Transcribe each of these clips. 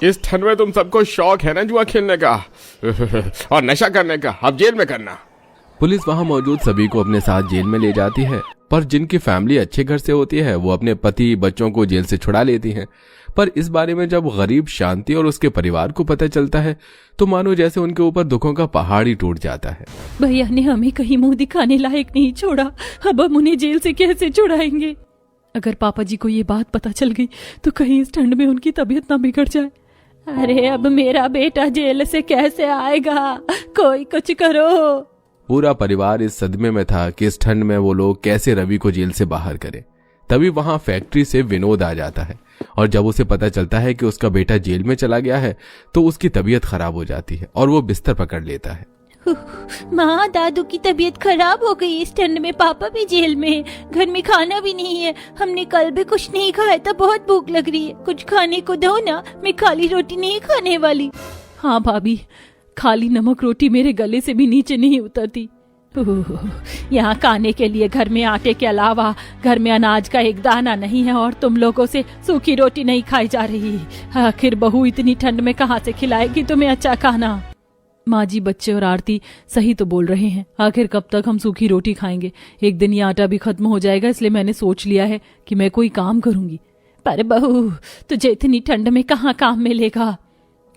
इस ठंड में तुम सबको शौक है ना जुआ खेलने का और नशा करने का, अब जेल में करना। पुलिस वहां मौजूद सभी को अपने साथ जेल में ले जाती है, पर जिनकी फैमिली अच्छे घर से होती है वो अपने पति बच्चों को जेल से छुड़ा लेती हैं। पर इस बारे में जब गरीब शांति और उसके परिवार को पता चलता है तो मानो जैसे उनके ऊपर दुखों का पहाड़ ही टूट जाता है। भैया ने हमें कहीं मुंह दिखाने लायक नहीं छोड़ा, अब हम उन्हें जेल से कैसे छुड़ाएंगे? अगर पापा जी को ये बात पता चल गई तो कहीं इस ठंड में उनकी तबीयत ना बिगड़ जाए। अरे अब मेरा बेटा जेल से कैसे आएगा, कोई कुछ करो। पूरा परिवार इस सदमे में था कि इस ठंड में वो लोग कैसे रवि को जेल से बाहर करें। तभी वहां फैक्ट्री से विनोद आ जाता है और जब उसे पता चलता है कि उसका बेटा जेल में चला गया है तो उसकी तबीयत खराब हो जाती है और वो बिस्तर पकड़ लेता है। माँ दादू की तबीयत खराब हो गई इस ठंड में, पापा भी जेल में, घर में खाना भी नहीं है, हमने कल भी कुछ नहीं खाया था, बहुत भूख लग रही है, कुछ खाने को दो ना, मैं खाली रोटी नहीं खाने वाली। हाँ भाभी, खाली नमक रोटी मेरे गले से भी नीचे नहीं उतरती। यहाँ खाने के लिए घर में आटे के अलावा घर में अनाज का एक दाना नहीं है और तुम लोगों से सूखी रोटी नहीं खाई जा रही। आखिर बहू इतनी ठंड में कहाँ से खिलाएगी तुम्हें अच्छा खाना? माँ जी, बच्चे और आरती सही तो बोल रहे हैं, आखिर कब तक हम सूखी रोटी खाएंगे? एक दिन ये आटा भी खत्म हो जाएगा, इसलिए मैंने सोच लिया है कि मैं कोई काम करूंगी। पर बहू, तुझे इतनी ठंड में कहाँ काम मिलेगा?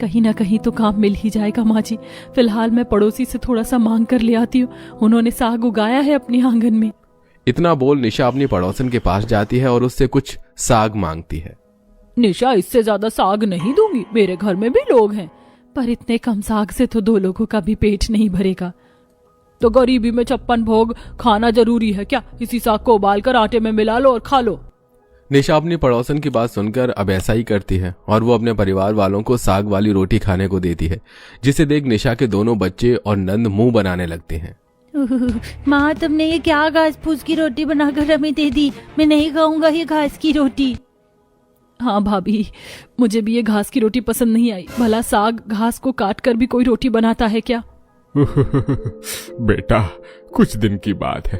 कहीं ना कहीं तो काम मिल ही जाएगा माँ जी। फिलहाल मैं पड़ोसी से थोड़ा सा मांग कर ले आती हूँ, उन्होंने साग उगाया है अपने आंगन में। इतना बोल निशा अपनी पड़ोसन के पास जाती है और उससे कुछ साग मांगती है। निशा, इससे ज्यादा साग नहीं दूंगी, मेरे घर में भी लोग हैं, पर इतने कम साग से तो 2 लोगों का भी पेट नहीं भरेगा। तो गरीबी में 56 भोग खाना जरूरी है क्या? इसी साग को उबाल कर आटे में मिला लो और खा लो। निशा अपनी पड़ोसन की बात सुनकर अब ऐसा ही करती है और वो अपने परिवार वालों को साग वाली रोटी खाने को देती है, जिसे देख निशा के दोनों बच्चे और नंद मुंह बनाने लगते हैं। माँ, तुमने ये क्या घास फूस की रोटी बनाकर हमें दे दी? मैं नहीं खाऊंगा ये घास की रोटी। हाँ भाभी, मुझे भी ये घास की रोटी पसंद नहीं आई। भला साग घास को काट कर भी कोई रोटी बनाता है क्या? बेटा, कुछ दिन की बात है,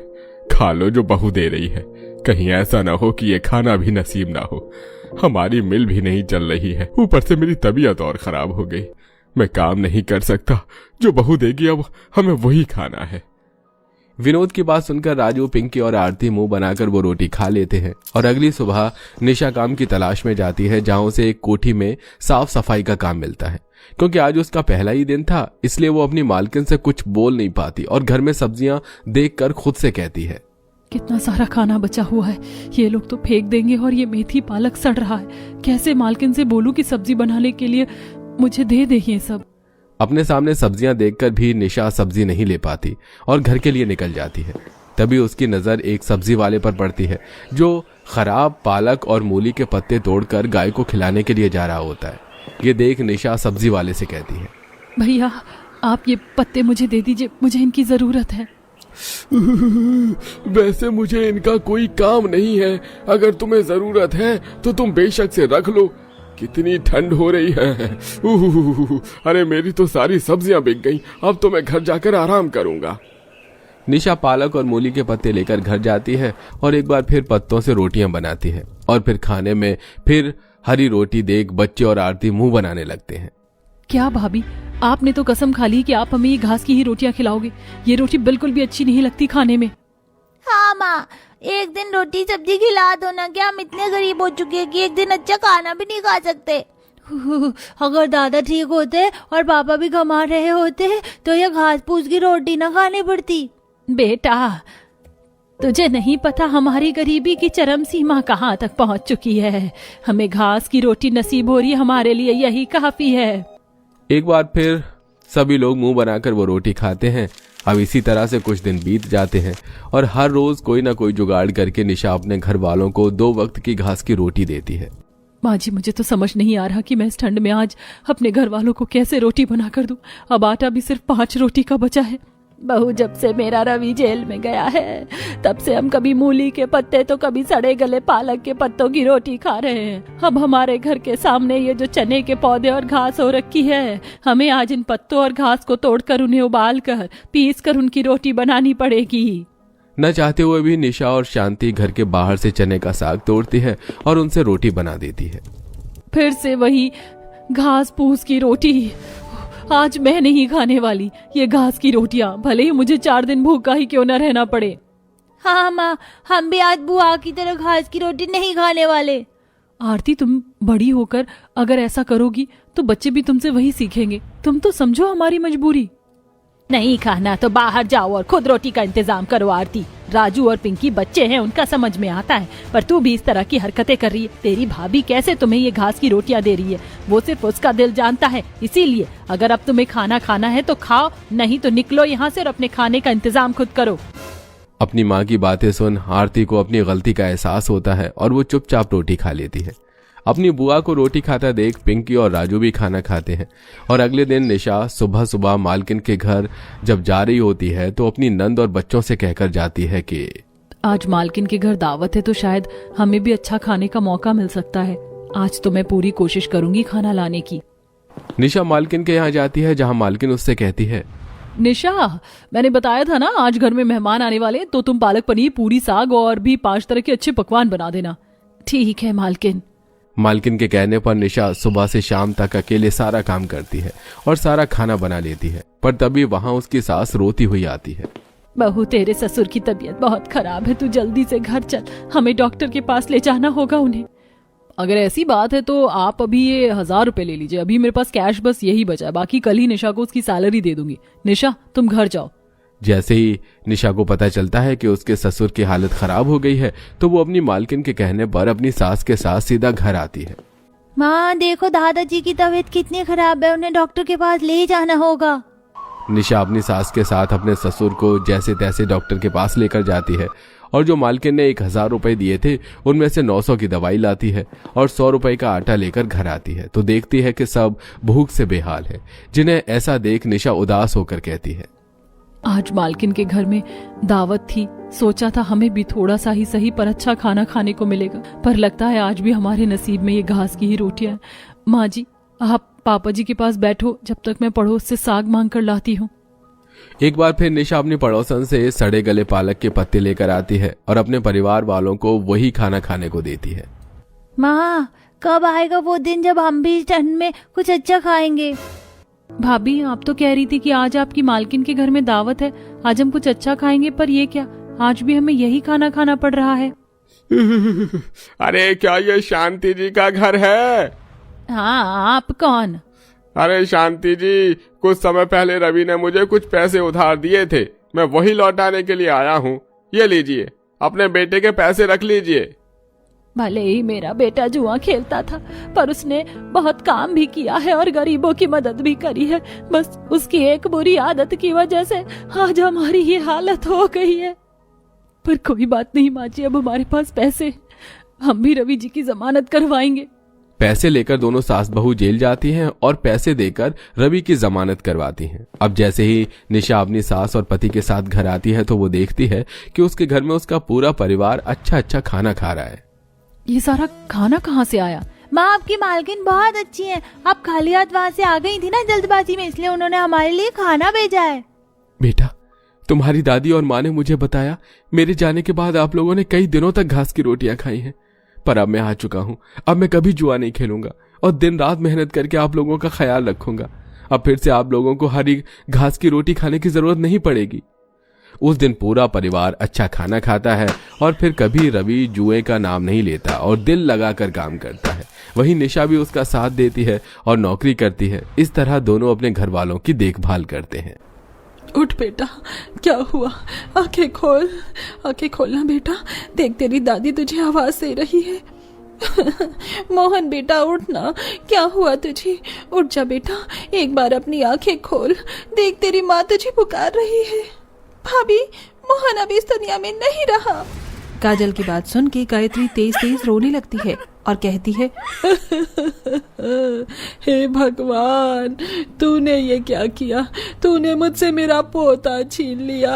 खा लो जो बहू दे रही है, कहीं ऐसा ना हो कि ये खाना भी नसीब ना हो। हमारी मिल भी नहीं चल रही है, ऊपर से मेरी तबीयत और खराब हो गई, मैं काम नहीं कर सकता, जो बहू देगी अब हमें वही खाना है। विनोद की बात सुनकर राजू, पिंकी और आरती मुंह बनाकर वो रोटी खा लेते हैं और अगली सुबह निशा काम की तलाश में जाती है, जहां उसे एक कोठी में साफ सफाई का काम मिलता है। क्योंकि आज उसका पहला ही दिन था, इसलिए वो अपनी मालकिन से कुछ बोल नहीं पाती और घर में सब्जियां देखकर खुद से कहती है, कितना सारा खाना बचा हुआ है, ये लोग तो फेंक देंगे और ये मेथी पालक सड़ रहा है, कैसे मालकिन से बोलूं कि सब्जी बनाने के लिए मुझे दे दे ये सब। अपने सामने सब्जियां देखकर भी निशा सब्जी नहीं ले पाती और घर के लिए निकल जाती है। तभी उसकी नजर एक सब्जी वाले पर पड़ती है, जो खराब पालक और मूली के पत्ते तोड़कर गाय को खिलाने के लिए जा रहा होता है। ये देख निशा सब्जी वाले से कहती है, भैया आप ये पत्ते मुझे दे दीजिए, मुझे इनकी जरूरत है। वैसे मुझे इनका कोई काम नहीं है, अगर तुम्हें जरूरत है तो तुम बेशक से रख लो, कितनी ठंड हो रही है। अरे मेरी तो सारी सब्जियां बिक गईं, अब तो मैं घर जाकर आराम करूंगा। निशा पालक और मूली के पत्ते लेकर घर जाती है और एक बार फिर पत्तों से रोटियां बनाती है और फिर खाने में फिर हरी रोटी देख बच्चे और आरती मुंह बनाने लगते हैं। क्या भाभी, आपने तो कसम खा ली कि आप हमें ये घास की ही रोटियां खिलाओगे? ये रोटी बिल्कुल भी अच्छी नहीं लगती खाने में। हाँ माँ, एक दिन रोटी सब्जी खिला दो ना, क्या हम इतने गरीब हो चुके हैं कि एक दिन अच्छा खाना भी नहीं खा सकते। अगर दादा ठीक होते और पापा भी कमा रहे होते तो ये घास फूस की रोटी ना खानी पड़ती। बेटा, तुझे नहीं पता हमारी गरीबी की चरम सीमा कहाँ तक पहुँच चुकी है। हमें घास की रोटी नसीब हो रही, हमारे लिए यही काफी है। एक बार फिर सभी लोग मुंह बनाकर वो रोटी खाते हैं। अब इसी तरह से कुछ दिन बीत जाते हैं और हर रोज कोई ना कोई जुगाड़ करके निशा अपने घर वालों को 2 वक्त की घास की रोटी देती है। माँ जी, मुझे तो समझ नहीं आ रहा कि मैं इस ठंड में आज अपने घर वालों को कैसे रोटी बना कर दूं। अब आटा भी सिर्फ 5 रोटी का बचा है। बहू, जब से मेरा रवि जेल में गया है तब से हम कभी मूली के पत्ते तो कभी सड़े गले पालक के पत्तों की रोटी खा रहे हैं। अब हमारे घर के सामने ये जो चने के पौधे और घास हो रखी है, हमें आज इन पत्तों और घास को तोड़कर उन्हें उबाल कर पीस कर उनकी रोटी बनानी पड़ेगी। न चाहते हुए भी निशा और शांति घर के बाहर से चने का साग तोड़ती है और उनसे रोटी बना देती है। फिर से वही घास फूस की रोटी। आज मैं नहीं खाने वाली ये घास की रोटियां, भले ही मुझे 4 दिन भूखा ही क्यों न रहना पड़े। हाँ माँ, हम भी आज बुआ की तरह घास की रोटी नहीं खाने वाले। आरती, तुम बड़ी होकर अगर ऐसा करोगी तो बच्चे भी तुमसे वही सीखेंगे। तुम तो समझो हमारी मजबूरी। नहीं खाना तो बाहर जाओ और खुद रोटी का इंतजाम करो आरती। राजू और पिंकी बच्चे हैं, उनका समझ में आता है, पर तू भी इस तरह की हरकतें कर रही है। तेरी भाभी कैसे तुम्हें ये घास की रोटियां दे रही है, वो सिर्फ उसका दिल जानता है। इसीलिए अगर अब तुम्हें खाना खाना है तो खाओ, नहीं तो निकलो यहाँ से और अपने खाने का इंतजाम खुद करो। अपनी माँ की बातें सुन आरती को अपनी गलती का एहसास होता है और वो चुपचाप रोटी खा लेती है। अपनी बुआ को रोटी खाता देख पिंकी और राजू भी खाना खाते हैं। और अगले दिन निशा सुबह सुबह मालकिन के घर जब जा रही होती है तो अपनी नंद और बच्चों से कहकर जाती है कि आज मालकिन के घर दावत है तो शायद हमें भी अच्छा खाने का मौका मिल सकता है। आज तो मैं पूरी कोशिश करूंगी खाना लाने की। निशा मालकिन के यहाँ जाती है जहाँ मालकिन उससे कहती है, निशा, मैंने बताया था ना आज घर में मेहमान आने वाले, तो तुम पालक पनीर, पूरी, साग और भी 5 तरह के अच्छे पकवान बना देना। ठीक है मालकिन। मालकिन के कहने पर निशा सुबह से शाम तक अकेले सारा काम करती है और सारा खाना बना लेती है। पर तभी वहाँ उसकी सास रोती हुई आती है। बहू, तेरे ससुर की तबीयत बहुत खराब है, तू जल्दी से घर चल, हमें डॉक्टर के पास ले जाना होगा उन्हें। अगर ऐसी बात है तो आप अभी ये 1000 रुपए ले लीजिए, अभी मेरे पास कैश बस यही बचा है, बाकी कल ही निशा को उसकी सैलरी दे दूंगी। निशा, तुम घर जाओ। जैसे ही निशा को पता चलता है कि उसके ससुर की हालत खराब हो गई है तो वो अपनी मालकिन के कहने पर अपनी सास के साथ सीधा घर आती है। माँ देखो, दादाजी की तबीयत कितनी खराब है, उन्हें डॉक्टर के पास ले जाना होगा। निशा अपनी सास के साथ अपने ससुर को जैसे तैसे डॉक्टर के पास लेकर जाती है और जो मालकिन ने 1000 रुपए दिए थे उनमें से 900 की दवाई लाती है और 100 रुपए का आटा लेकर घर आती है तो देखती है कि सब भूख से बेहाल है। जिन्हें ऐसा देख निशा उदास होकर कहती है, आज मालकिन के घर में दावत थी, सोचा था हमें भी थोड़ा सा ही सही पर अच्छा खाना खाने को मिलेगा, पर लगता है आज भी हमारे नसीब में ये घास की ही रोटियां। माँ जी, आप पापा जी के पास बैठो, जब तक मैं पड़ोस से साग मांग कर लाती हूँ। एक बार फिर निशा अपनी पड़ोसन से सड़े गले पालक के पत्ते लेकर आती है और अपने परिवार वालों को वही खाना खाने को देती है। माँ, कब आएगा वो दिन जब हम भी इस ठंड में कुछ अच्छा खाएंगे? भाभी, आप तो कह रही थी कि आज आपकी मालकिन के घर में दावत है, आज हम कुछ अच्छा खाएंगे, पर ये क्या, आज भी हमें यही खाना खाना पड़ रहा है। अरे क्या ये शांति जी का घर है? हाँ, आप कौन? अरे शांति जी, कुछ समय पहले रवि ने मुझे कुछ पैसे उधार दिए थे, मैं वही लौटाने के लिए आया हूँ। ये लीजिए, अपने बेटे के पैसे रख लीजिए। भले ही मेरा बेटा जुआ खेलता था, पर उसने बहुत काम भी किया है और गरीबों की मदद भी करी है। बस उसकी एक बुरी आदत की वजह से आज हमारी ये हालत हो गई है। पर कोई बात नहीं माँ जी, अब हमारे पास पैसे, हम भी रवि जी की जमानत करवाएंगे। पैसे लेकर दोनों सास बहू जेल जाती हैं और पैसे देकर रवि की जमानत करवाती हैं। अब जैसे ही निशा अपनी सास और पति के साथ घर आती है तो वो देखती है कि उसके घर में उसका पूरा परिवार अच्छा अच्छा खाना खा रहा है। ये सारा खाना कहाँ से आया? माँ, आपकी मालकिन बहुत अच्छी है, आप खाली हाथ वहाँ से आ गई थी ना जल्दबाजी में, इसलिए उन्होंने हमारे लिए खाना भेजा है। बेटा, तुम्हारी दादी और माँ ने मुझे बताया, मेरे जाने के बाद आप लोगों ने कई दिनों तक घास की रोटियां खाई हैं, पर अब मैं आ चुका हूँ। अब मैं कभी जुआ नहीं खेलूंगा और दिन रात मेहनत करके आप लोगों का ख्याल रखूंगा। अब फिर से आप लोगों को हरी घास की रोटी खाने की जरूरत नहीं पड़ेगी। उस दिन पूरा परिवार अच्छा खाना खाता है और फिर कभी रवि जुए का नाम नहीं लेता और दिल लगाकर काम करता है। वहीं निशा भी उसका साथ देती है और नौकरी करती है। इस तरह दोनों अपने घर वालों की देखभाल करते हैं। उठ बेटा, क्या हुआ? आंखें खोल, आंखें खोलना बेटा, देख तेरी दादी तुझे आवाज दे रही है। मोहन बेटा, उठ ना, क्या हुआ तुझे? उठ जा बेटा, एक बार अपनी आंखें खोल, देख तेरी माँ तुझे पुकार रही है। भाभी, मोहन अभी इस दुनिया में नहीं रहा। काजल की बात सुन के गायत्री तेज तेज रोने लगती है और कहती है, हे भगवान, तूने ये क्या किया? तूने मुझसे मेरा पोता छीन लिया।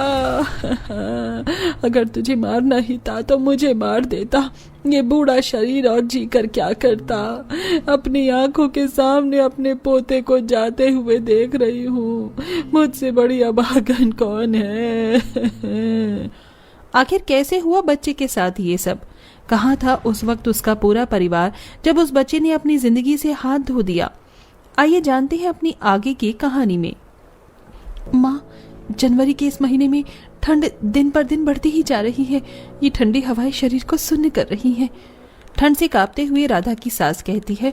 अगर तुझे मारना ही था तो मुझे मार देता, ये बूढ़ा शरीर और जी कर क्या करता। अपनी आंखों के सामने अपने पोते को जाते हुए देख रही हूँ, मुझसे बड़ी अभागन कौन है? आखिर कैसे हुआ बच्चे के साथ ये सब? कहाँ था उस वक्त उसका पूरा परिवार जब उस बच्चे ने अपनी जिंदगी से हाथ धो दिया? आइए जानते हैं अपनी आगे की कहानी में। माँ, जनवरी के इस महीने में ठंड दिन पर दिन बढ़ती ही जा रही है। ये ठंडी हवाएं शरीर को सुन्न कर रही हैं। ठंड से कांपते हुए राधा की सास कहती है,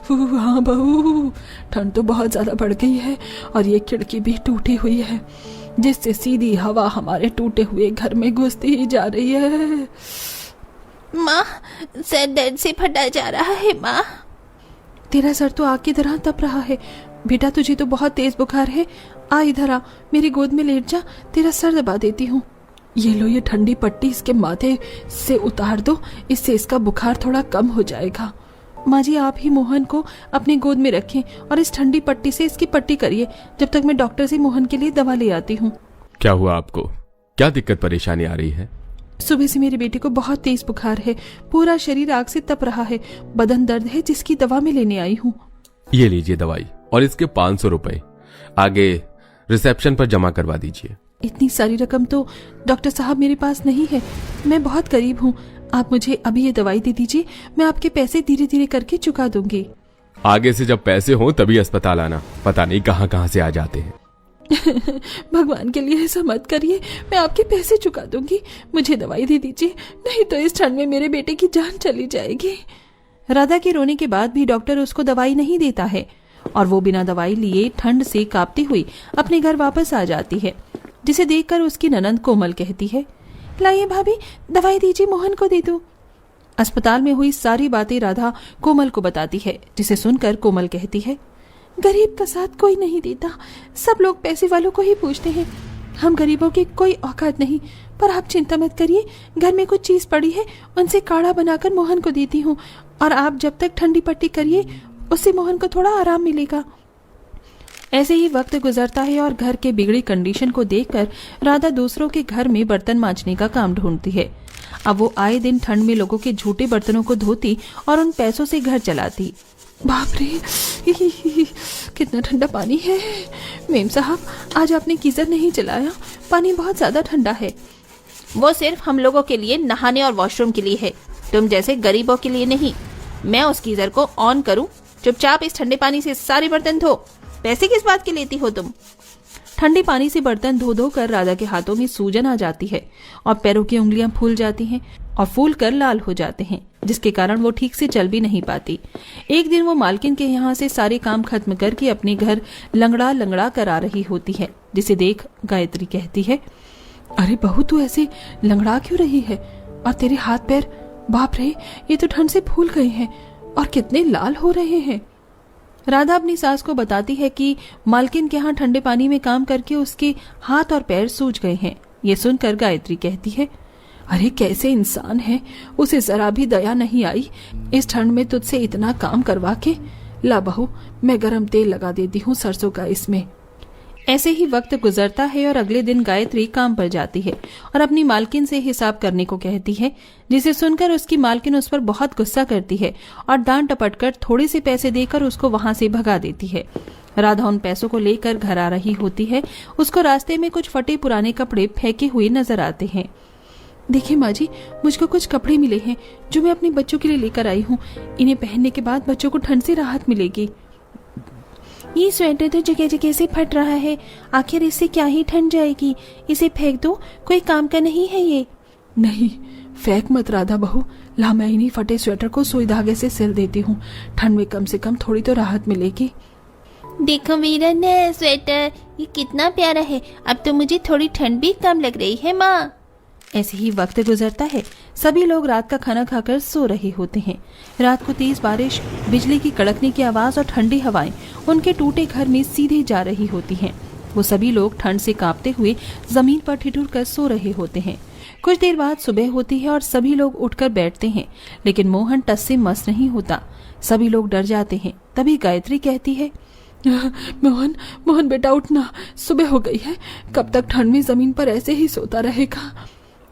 हाँ बहू, ठंड तो बहुत ज्यादा बढ़ गई है और ये खिड़की भी टूटी हुई है, जिससे सीधी हवा हमारे टूटे हुए घर में घुसती ही जा रही है। माँ, सर दर्द से फटा जा रहा है। माँ, तेरा सर तो आग की तरह तप रहा है। बेटा, तुझे तो बहुत तेज बुखार है। आ इधर आ, मेरी गोद में लेट जा, तेरा सर दबा देती हूँ। ये लो, ये ठंडी पट्टी इसके माथे से उतार दो, इससे इसका बुखार थोड़ा कम हो जाएगा। माँ जी, आप ही मोहन को अपनी गोद में रखें और इस ठंडी पट्टी से इसकी पट्टी करिए, जब तक मैं डॉक्टर से मोहन के लिए दवा ले आती हूँ। क्या हुआ आपको? क्या दिक्कत परेशानी आ रही है? सुबह से मेरे बेटे को बहुत तेज बुखार है, पूरा शरीर आग से तप रहा है, बदन दर्द है, जिसकी दवा मैं लेने आई हूँ। ये लीजिए दवाई और इसके 500 रुपए आगे रिसेप्शन पर जमा करवा दीजिए। इतनी सारी रकम तो डॉक्टर साहब मेरे पास नहीं है, मैं बहुत गरीब हूँ। आप मुझे अभी ये दवाई दे दीजिए, मैं आपके पैसे धीरे धीरे करके चुका दूंगी। आगे से जब पैसे हो तभी अस्पताल आना, पता नहीं कहाँ कहाँ से आ जाते हैं। भगवान के लिए ऐसा मत करिए, मैं आपके पैसे चुका दूंगी, मुझे दवाई दे दीजिए, नहीं तो इस ठंड में मेरे बेटे की जान चली जाएगी। राधा के रोने के बाद भी डॉक्टर उसको दवाई नहीं देता है और वो बिना दवाई लिए ठंड से कांपती हुई अपने घर वापस आ जाती है, जिसे देखकर उसकी ननंद कोमल कहती है, लाइए भाभी, दवाई दीजिए, मोहन को दे दो। अस्पताल में हुई सारी बातें राधा कोमल को बताती है, जिसे सुनकर कोमल कहती है, गरीब का साथ कोई नहीं देता, सब लोग पैसे वालों को ही पूछते हैं, हम गरीबों की कोई औकात नहीं। पर आप चिंता मत करिए, घर में कुछ चीज पड़ी है, उनसे काढ़ा बनाकर मोहन को देती हूँ, और आप जब तक ठंडी पट्टी करिए, उससे मोहन को थोड़ा आराम मिलेगा। ऐसे ही वक्त गुजरता है और घर के बिगड़ी कंडीशन को देखकर राधा दूसरों के घर में बर्तन मांजने का काम ढूंढती है। अब वो आए दिन ठंड में लोगों के झूठे बर्तनों को धोती और उन पैसों से घर चलाती। बाप रे, कितना ठंडा पानी है। मेम साहब, आज आपने गीजर नहीं चलाया, पानी बहुत ज्यादा ठंडा है। वो सिर्फ हम लोगों के लिए नहाने और वॉशरूम के लिए है, तुम जैसे गरीबों के लिए नहीं। मैं उस गीजर को ऑन करूं, चुपचाप इस ठंडे पानी से सारे बर्तन धो। पैसे किस बात के लेती हो तुम? ठंडे पानी से बर्तन धो धो कर राधा के हाथों में सूजन आ जाती है और पैरों की उंगलियां फूल जाती हैं और फूल कर लाल हो जाते हैं, जिसके कारण वो ठीक से चल भी नहीं पाती। एक दिन वो मालकिन के यहाँ से सारे काम खत्म करके अपने घर लंगड़ा लंगड़ा कर आ रही होती है, जिसे देख गायत्री कहती है, अरे बहू, तू ऐसे लंगड़ा क्यों रही है? और तेरे हाथ पैर, बाप रे, ये तो ठंड से फूल गए हैं और कितने लाल हो रहे हैं। राधा अपनी सास को बताती है कि मालकिन के यहाँ ठंडे पानी में काम करके उसके हाथ और पैर सूज गए हैं। ये सुनकर गायत्री कहती है, अरे कैसे इंसान है, उसे जरा भी दया नहीं आई इस ठंड में तुझसे इतना काम करवा के। ला बहू, मैं गरम तेल लगा देती हूँ सरसों का इसमें। ऐसे ही वक्त गुजरता है और अगले दिन गायत्री काम पर जाती है और अपनी मालकिन से हिसाब करने को कहती है, जिसे सुनकर उसकी मालकिन उस पर बहुत गुस्सा करती है और डांट टपट कर थोड़े से पैसे देकर उसको वहां से भगा देती है। राधा उन पैसों को लेकर घर आ रही होती है। उसको रास्ते में कुछ फटे पुराने कपड़े फेंके हुए नजर आते हैं। देखिए माँ जी, मुझको कुछ कपड़े मिले हैं जो मैं अपने बच्चों के लिए लेकर आई हूँ। इन्हें पहनने के बाद बच्चों को ठंड से राहत मिलेगी। ये स्वेटर तो जगह जगह से फट रहा है, आखिर इससे क्या ही ठंड जाएगी, इसे फेंक दो, कोई काम का नहीं है ये। नहीं, फेंक मत राधा बहू, ला मैं इन्हीं फटे स्वेटर को सुई धागे से सिल देती हूँ, ठंड में कम से कम थोड़ी तो राहत मिलेगी। देखो मेरा नया स्वेटर, ये कितना प्यारा है, अब तो मुझे थोड़ी ठंड भी कम लग रही है माँ। ऐसे ही वक्त गुजरता है। सभी लोग रात का खाना खाकर सो रहे होते हैं। रात को तेज बारिश, बिजली की कड़कने की आवाज और ठंडी हवाएं उनके टूटे घर में सीधे जा रही होती हैं। वो सभी लोग ठंड से कांपते हुए जमीन पर ठिठुर कर सो रहे होते हैं। कुछ देर बाद सुबह होती है और सभी लोग उठकर बैठते हैं, लेकिन मोहन टस से मस नहीं होता। सभी लोग डर जाते हैं। तभी गायत्री कहती है, मोहन, मोहन बेटा उठना, सुबह हो गई है, कब तक ठंड में जमीन पर ऐसे ही सोता रहेगा।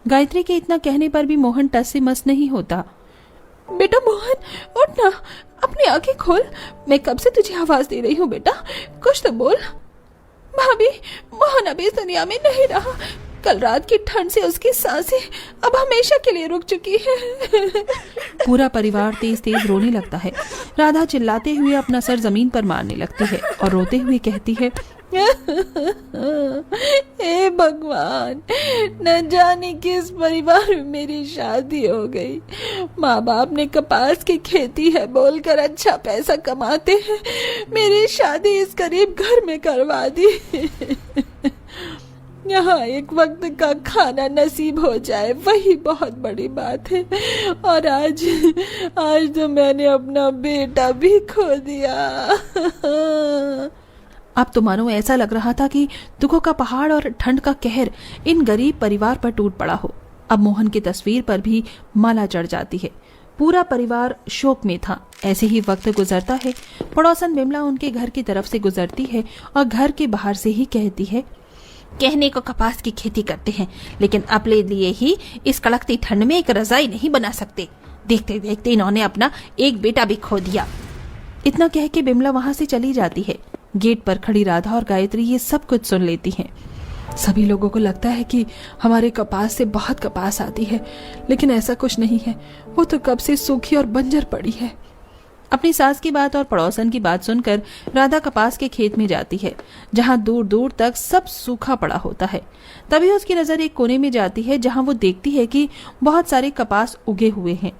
गायत्री के इतना कहने पर भी मोहन टस से मस नहीं होता। बेटा मोहन, उठना, अपनी आंखें खोल, मैं कब से तुझे आवाज दे रही हूँ बेटा, कुछ तो बोल। भाभी, मोहन अभी इस दुनिया में नहीं रहा, कल रात की ठंड से उसकी सांसें अब हमेशा के लिए रुक चुकी है। पूरा परिवार तेज तेज रोने लगता है। राधा चिल्लाते हुए अपना सर जमीन पर मारने लगती है और रोते हुए कहती है, हे भगवान, न जाने किस परिवार में मेरी शादी हो गई। माँ बाप ने कपास की खेती है बोलकर अच्छा पैसा कमाते हैं, मेरी शादी इस गरीब घर में करवा दी। यहाँ एक वक्त का खाना नसीब हो जाए वही बहुत बड़ी बात है, और आज तो मैंने अपना बेटा भी खो दिया। अब तो मानो ऐसा लग रहा था कि दुखों का पहाड़ और ठंड का कहर इन गरीब परिवार पर टूट पड़ा हो। अब मोहन की तस्वीर पर भी माला चढ़ जाती है। पूरा परिवार शोक में था। ऐसे ही वक्त गुजरता है। पड़ोसन बिमला उनके घर की तरफ से गुजरती है और घर के बाहर से ही कहती है, कहने को कपास की खेती करते हैं, लेकिन अपने लिए ही इस कड़कती ठंड में एक रजाई नहीं बना सकते। देखते देखते इन्होंने अपना एक बेटा भी खो दिया। इतना कह के बिमला वहां से चली जाती है। गेट पर खड़ी राधा और गायत्री ये सब कुछ सुन लेती हैं। सभी लोगों को लगता है कि हमारे कपास से बहुत कपास आती है, लेकिन ऐसा कुछ नहीं है। वो तो कब से सूखी और बंजर पड़ी है। अपनी सास की बात और पड़ोसन की बात सुनकर राधा कपास के खेत में जाती है, जहां दूर दूर तक सब सूखा पड़ा होता है। तभी उसकी नजर एक कोने में जाती है, जहां वो देखती है कि बहुत सारे कपास उगे हुए हैं।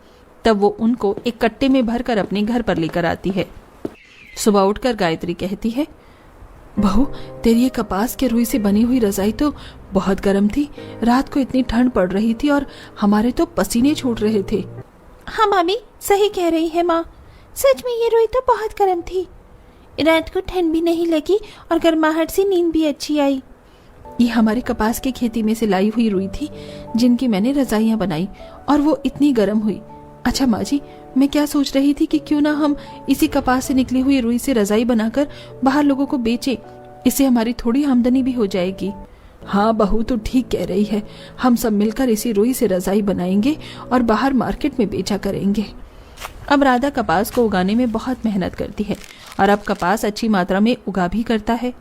तब वो उनको एक कट्टे में भरकर अपने घर पर लेकर आती है। सुबह उठकर गायत्री कहती है, बहू, तेरी ये कपास के रुई से बनी हुई रजाई तो बहुत गर्म थी। रात को इतनी ठंड पड़ रही थी और हमारे तो पसीने छूट रहे थे। हाँ मामी, सही कह रही है माँ, सच में ये रुई तो बहुत गर्म थी। रात को ठंड भी नहीं लगी और गर्माहट से नींद भी अच्छी आई। ये हमारे कपास की खेती में से लाई हुई रुई थी, जिनकी मैंने रजाइयां बनाई, और वो इतनी गर्म हुई। अच्छा माँ जी, मैं क्या सोच रही थी कि क्यों ना हम इसी कपास से निकली हुई रुई से रजाई बनाकर बाहर लोगों को बेचें। इससे हमारी थोड़ी आमदनी भी हो जाएगी। हाँ बहू, तो ठीक कह रही है। हम सब मिलकर इसी रुई से रजाई बनाएंगे और बाहर मार्केट में बेचा करेंगे। अब राधा कपास को उगाने में बहुत मेहनत करती है और अब कपास अच्छी मात्रा में उगा भी करता है।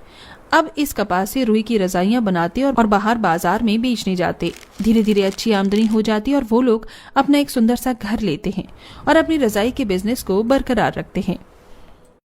अब इस कपास से रुई की रजाइयां बनाते और बाहर बाजार में बेचने जाते। धीरे धीरे अच्छी आमदनी हो जाती और वो लोग अपना एक सुंदर सा घर लेते हैं और अपनी रजाई के बिजनेस को बरकरार रखते हैं।